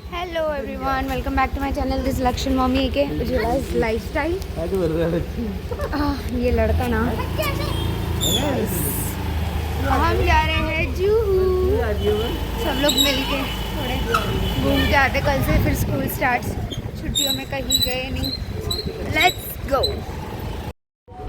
Hello everyone, welcome back to my channel. This Lakshman mummy के Ujjwala's lifestyle. ये लड़का ना, हम जा रहे हैं जूहू। सब लोग मिलके थोड़े घूम के आते। कल से फिर स्कूल स्टार्ट। छुट्टियों में कहीं गए नहीं। Let's go.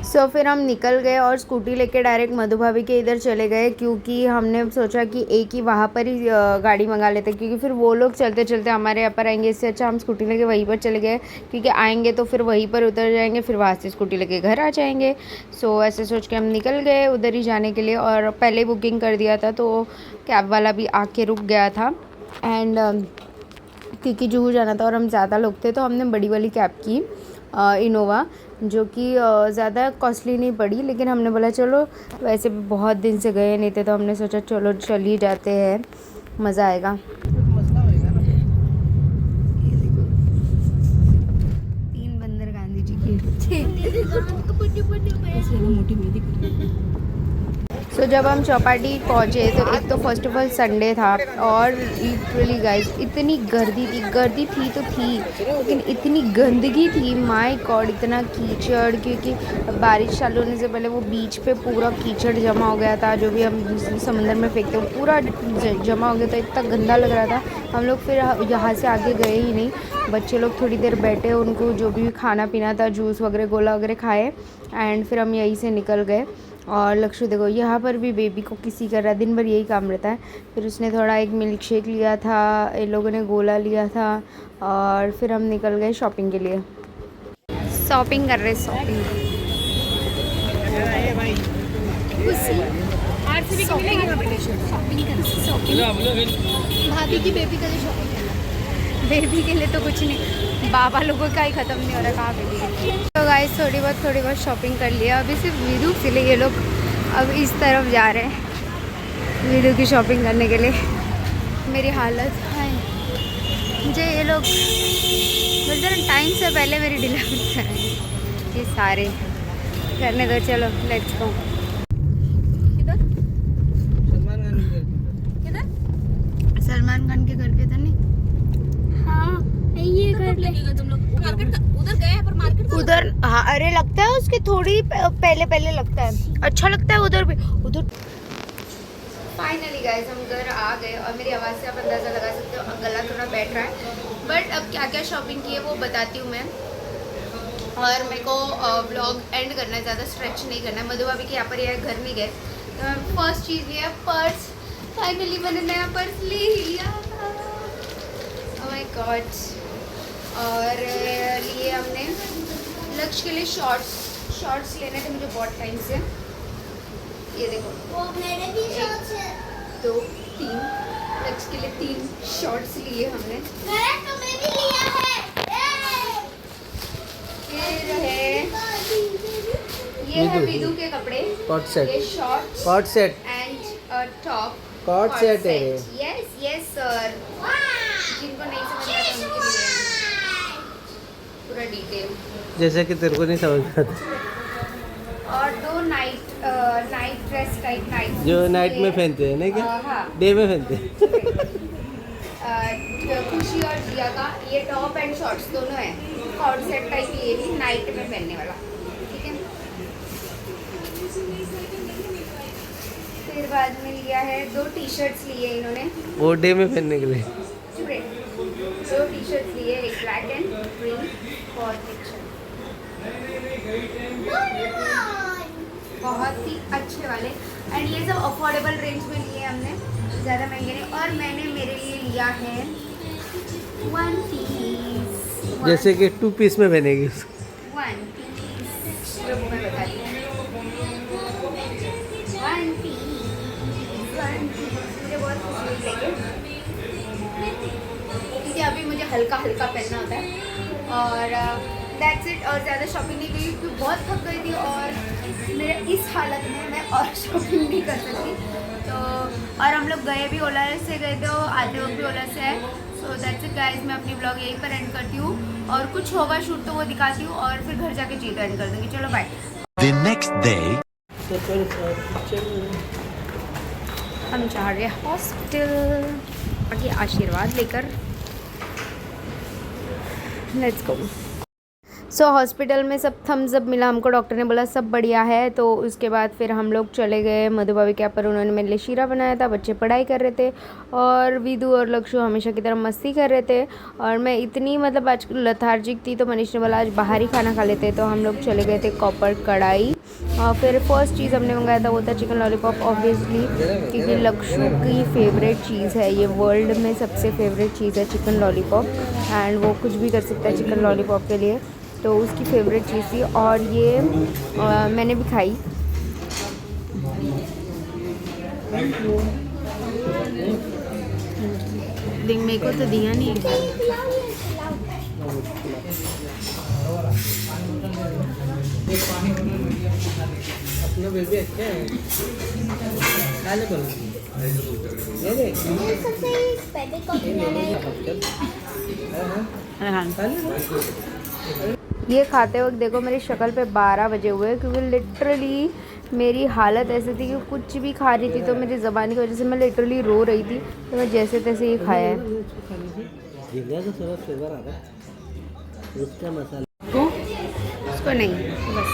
सो फिर हम निकल गए और स्कूटी लेके डायरेक्ट मधु भाभी के इधर चले गए, क्योंकि हमने सोचा कि एक ही वहाँ पर ही गाड़ी मंगा लेते, क्योंकि फिर वो लोग चलते चलते हमारे यहाँ पर आएंगे। इससे अच्छा हम स्कूटी लेके वहीं पर चले गए, क्योंकि आएंगे तो फिर वहीं पर उतर जाएंगे, फिर वहाँ से स्कूटी लेके घर आ जाएंगे। सो ऐसे सोच के हम निकल गए उधर ही जाने के लिए, और पहले बुकिंग कर दिया था तो कैब वाला भी आके रुक गया था। एंड क्योंकि जूहू जाना था और हम ज़्यादा लोग थे तो हमने बड़ी वाली कैब की, इनोवा, जो कि ज़्यादा कॉस्टली नहीं पड़ी। लेकिन हमने बोला चलो, वैसे भी बहुत दिन से गए नहीं थे तो हमने सोचा चलो चल ही जाते हैं, मज़ा आएगा। तीन बंदर गांधी जी की। सो जब हम चौपाटी पहुँचे तो एक तो फर्स्ट ऑफ ऑल संडे था, और लिटरली गाइस इतनी गर्दी थी तो थी, लेकिन इतनी गंदगी थी, माय गॉड, इतना कीचड़। क्योंकि बारिश चालू होने से पहले वो बीच पे पूरा कीचड़ जमा हो गया था, जो भी हम समंदर में फेंकते हैं पूरा जमा हो गया था, इतना गंदा लग रहा था। हम लोग फिर यहाँ से आगे गए ही नहीं। बच्चे लोग थोड़ी देर बैठे, उनको जो भी खाना पीना था, जूस वगैरह गोला वगैरह खाए, एंड फिर हम यहीं से निकल गए। और लक्ष्य देखो, यहाँ पर भी बेबी को किसी कर रहा है, दिन भर यही काम रहता है। फिर उसने थोड़ा एक मिल्क शेक लिया था, इन लोगों ने गोला लिया था, और फिर हम निकल गए शॉपिंग के लिए। शॉपिंग कर रहे शॉपिंग। भाभी की बेबी का शॉपिंग करना, बेबी के लिए तो कुछ नहीं, बाबा लोगों का ही ख़त्म नहीं हो रहा कहाँ बेबी। तो गाइस थोड़ी बहुत शॉपिंग कर लिया। अभी सिर्फ विदु के लिए ये लोग अब इस तरफ जा रहे हैं, विदु की शॉपिंग करने के लिए। मेरी हालत है, मुझे ये लोग बोलते ना टाइम से पहले मेरी डिलीवरी कराएंगे, ये सारे करने दो। चलो लेट्स गो। सलमान खान के घर के इधर नहीं? हाँ, ये घर लगेगा तुम लोग। उधर गए हैं पर मार्केट उधर, हाँ, अरे लगता है उसके थोड़ी पहले लगता है, अच्छा लगता है उधर भी। उधर फाइनली गाइस हम घर आ गए, और मेरी आवाज़ से आप अंदाज़ा लगा सकते हो गला थोड़ा बैठ रहा है। बट अब क्या क्या शॉपिंग की है वो बताती हूँ मैं। और मेरे को व्लॉग एंड करना है, ज़्यादा स्ट्रेच नहीं करना है। मधु भाभी के यहाँ पर यह घर नहीं गए तो मैं फर्स्ट चीज़ लिया पर्स। फाइनली मैंने नया पर्स ले लिया था, ओह माय गॉड। और लिए हमने लक्ष्य के लिए शॉर्ट्स लेने थे मुझे बहुत टाइम से। ये देखो, वो मेरे भी शॉर्ट्स है, 2 3 लक्ष्य के लिए 3 शॉर्ट्स लिए हमने। मैंने तुम्हें भी लिया है। ये है विदु के कपड़े, कॉट सेट, ये shorts, coord set and top, coord set है। यस सर, जिनको नहीं समझ आता उनके लिए पूरा डिटेल, जैसे कि तेरे को नहीं समझ आता। और 2 नाइट ड्रेस टाइप, नाइट जो नाइट में पहनते हैं, नहीं क्या? हाँ, डे में पहनते हैं। खुशी और जिया का ये टॉप एंड शॉर्ट्स दोनों है, कॉट सेट टाइप, ये भी नाइट में पहनने वाला, ठीक है। फिर बाद में लिया है 2 टी-शर्ट्स लिए इन्होंने, वो डे में पहनने के लिए। 2 टी-शर्ट्स लिए, एक black and green for picture, बहुत ही अच्छे वाले। एंड ये सब अफोर्डेबल रेंज में लिए हमने, ज़्यादा महंगे नहीं। और मैंने मेरे लिए लिया है 1 पीस, जैसे कि 2 पीस में पहनेगी। 1 पीस, मैं बताती हूँ। 1 पीस मुझे बहुत खुशी लगे, क्योंकि अभी मुझे हल्का पहनना होता है। और दैट्स इट। और ज़्यादा शॉपिंग नहीं की क्योंकि बहुत थक गई थी, और मेरे इस हालत में मैं और शॉपिंग नहीं कर सकती। तो और हम लोग गए भी ओला से गए थे, आते वक्त भी ओला से है। सो दैट्स इट गाइस, मैं अपनी ब्लॉग यहीं पर एंड करती हूँ, और कुछ होगा शूट तो वो दिखाती हूँ, और फिर घर जाके चीज़ एंड कर दूँगी। चलो बाय। The next day. हम जा रहे हैं हॉस्पिटल, आगे आशीर्वाद लेकर। Let's go. सो हॉस्पिटल में सब थम्स अप मिला हमको, डॉक्टर ने बोला सब बढ़िया है। तो उसके बाद फिर हम लोग चले गए मधुबाबी के यहाँ पर, उन्होंने मेरे लिए शीरा बनाया था। बच्चे पढ़ाई कर रहे थे और विदु और लक्षु हमेशा की तरह मस्ती कर रहे थे। और मैं इतनी मतलब आज लथार्जिक थी तो मनीष ने बोला आज बाहर ही खाना खा लेते। तो हम लोग चले गए थे कॉपर कढ़ाई। और फिर फर्स्ट चीज़ हमने मंगाया था वो था चिकन लॉलीपॉप, ऑब्वियसली क्योंकि लक्षु की फेवरेट चीज़ है ये, वर्ल्ड में सबसे फेवरेट चीज़ है चिकन लॉलीपॉप। एंड वो कुछ भी कर सकता है चिकन लॉलीपॉप के लिए, तो उसकी फेवरेट चीज़ थी। और ये मैंने भी खाई। देख मेरे को तो दिया नहीं अपना बेबी अच्छा है, खाने बोलो ये खाते वक्त देखो मेरी शक्ल पे 12 बजे हुए, क्योंकि लिटरली मेरी हालत ऐसी थी कि कुछ भी खा रही थी तो मेरी ज़बान की वजह से मैं लिटरली रो रही थी। तो मैं जैसे तैसे ये खाया है। तो थोड़ा फ्लेवर आ रहा है उसका मसाला उसको नहीं बस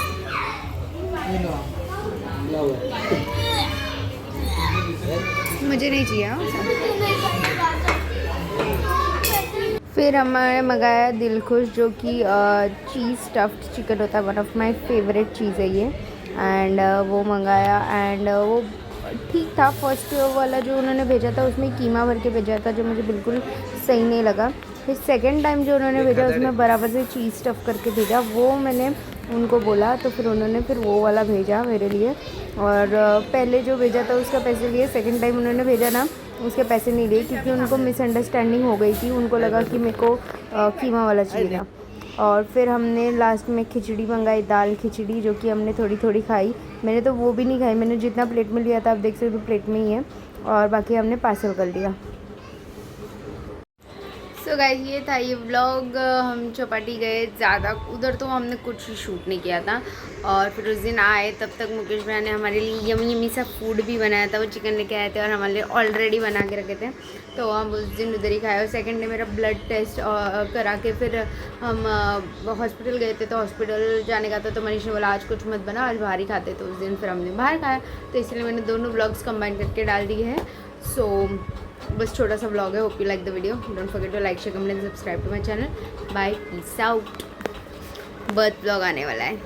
मुझे नहीं चाहिए। फिर हमने मंगाया दिल खुश, जो कि चीज़ स्टफ्ड चिकन होता है, वन ऑफ माय फेवरेट चीज़ है ये। एंड वो मंगाया एंड वो ठीक था। फर्स्ट वाला जो उन्होंने भेजा था उसमें कीमा भर के भेजा था, जो मुझे बिल्कुल सही नहीं लगा। फिर सेकंड टाइम जो उन्होंने भेजा उसमें बराबर से चीज़ स्टफ़ करके भेजा, वो मैंने उनको बोला तो फिर उन्होंने फिर वो वाला भेजा मेरे लिए। और पहले जो भेजा था उसका पैसे लिए, सेकंड टाइम उन्होंने भेजा ना उसके पैसे नहीं लिए, क्योंकि उनको मिसअंडरस्टैंडिंग हो गई थी। उनको लगा कि मेरे को कीमा वाला चाहिए था। और फिर हमने लास्ट में खिचड़ी मंगाई, दाल खिचड़ी, जो कि हमने थोड़ी थोड़ी खाई। मैंने तो वो भी नहीं खाई, मैंने जितना प्लेट में लिया था आप देख सकते हो प्लेट में ही है, और बाकी हमने पार्सल कर लिया। सो गाइस ये था ये व्लॉग। हम चौपाटी गए, ज़्यादा उधर तो हमने कुछ शूट नहीं किया था। और फिर उस दिन आए तब तक मुकेश भाई ने हमारे लिए यमी यमी सा फूड भी बनाया था। वो चिकन लेके आए थे और हमारे लिए ऑलरेडी बना के रखे थे, तो हम उस दिन उधर ही खाए। और सेकंड डे मेरा ब्लड टेस्ट करा के फिर हम हॉस्पिटल गए थे। तो हॉस्पिटल जाने का था तो मनीष ने बोला आज कुछ मत बना, आज बाहर ही खाते। तो उस दिन फिर हमने बाहर खाया, तो इसलिए मैंने दोनों व्लॉग्स कंबाइन करके डाल दिए हैं। सो बस छोटा सा व्लॉग है। Hope you like the video, don't forget to like share comment and subscribe to my channel. Bye, peace out. Birth vlog आने वाला है।